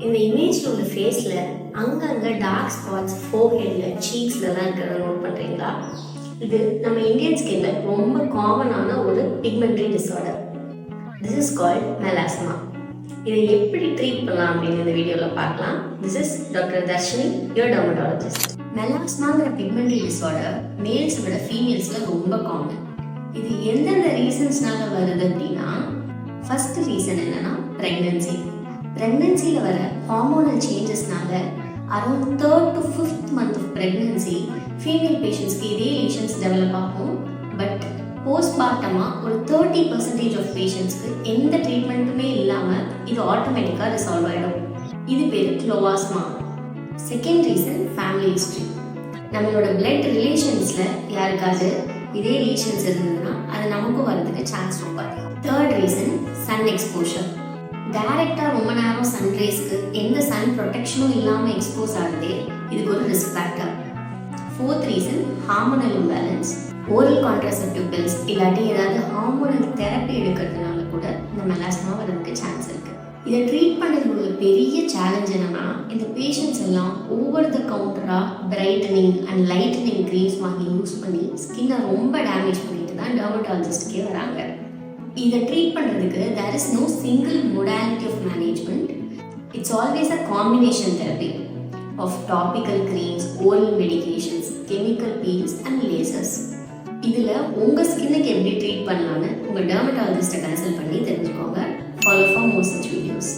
இந்த இமேஜில் உள்ள ஃபேஸில் அங்கங்கே டார்க் ஸ்பாட்ஸ் ஃபோர்ஹெட்டில் சீக்ஸ்லலாம் இருக்கிறத நோட் பண்ணுறீங்களா? இது நம்ம இந்தியன் ஸ்கின்ல ரொம்ப காமனான ஒரு pigmentary disorder. This is called melasma. இதை எப்படி ட்ரீட் பண்ணலாம் அப்படின்னு இந்த வீடியோவில் பார்க்கலாம். This is doctor Darshini, your dermatologist. மெலாஸ்மாங்கிற பிக்மெண்ட்ரி டிஸார்டர் மேல்ஸை விட ஃபீமேல்ஸில் ரொம்ப காமன். இது எந்தெந்த ரீசன்ஸ்னால வருது அப்படின்னா, ஃபர்ஸ்ட் ரீசன் என்னன்னா ப்ரெக்னன்சியில் வர ஹார்மோனல் சேஞ்சஸ்னால around 3rd to 5th month of pregnancy female பேஷண்ட்ஸ்க்கு இதே லீஷன்ஸ் டெவலப் ஆகும். பட் போஸ்ட்மார்ட்டமாக ஒரு 30% ஆஃப் பேஷண்ட்ஸ்க்கு எந்த ட்ரீட்மெண்ட்டுமே இல்லாமல் இது ஆட்டோமேட்டிக்காக ரிசால்வ் ஆகிடும். இது பேர் chloasma. Second reason family history. நம்மளோட பிளட் ரிலேஷன்ஸில் யாருக்காவது இதே லீஷன்ஸ் இருந்ததுன்னா அது நமக்கும் வரதுக்கு சான்ஸ் ரொம்ப அதிகம். Third reason sun exposure. டைரக்டாக ரொம்ப நேரம் சன்ரைஸ்க்கு எந்த சன் ப்ரொடெக்ஷனும் இல்லாமல் எக்ஸ்போஸ் ஆகுதே இதுக்கு ஒரு risk factor. Fourth reason hormonal imbalance. Oral contraceptive pills இல்லாட்டி ஏதாவது ஹார்மோனல் தெரப்பி எடுக்கிறதுனால கூட இந்த மெலாஸ்மா வரதுக்கு சான்ஸ் இருக்குது. இதை ட்ரீட் பண்ணுறது உள்ள பெரிய சேலஞ்ச் என்னன்னா, இந்த பேஷண்ட்ஸ் எல்லாம் ஓவர் த கவுண்டராக பிரைட்டனிங் அண்ட் லைட்டனிங் க்ரீம்ஸ் வாங்கி யூஸ் பண்ணி ஸ்கின்னை ரொம்ப டேமேஜ் பண்ணிட்டு தான் டெர்மடாலஜிஸ்ட்கே வராங்க. இதை ட்ரீட் பண்ணுறதுக்கு there is no single modality of management. It's always a combination therapy of topical creams, oral medications, chemical peels and lasers. இதில் உங்கள் ஸ்கின்னுக்கு எப்படி ட்ரீட் பண்ணலான்னு உங்கள் டெர்மடாலஜிஸ்ட்டை கன்சல்ட் பண்ணி தெரிஞ்சுக்கோங்க. Follow for more such videos.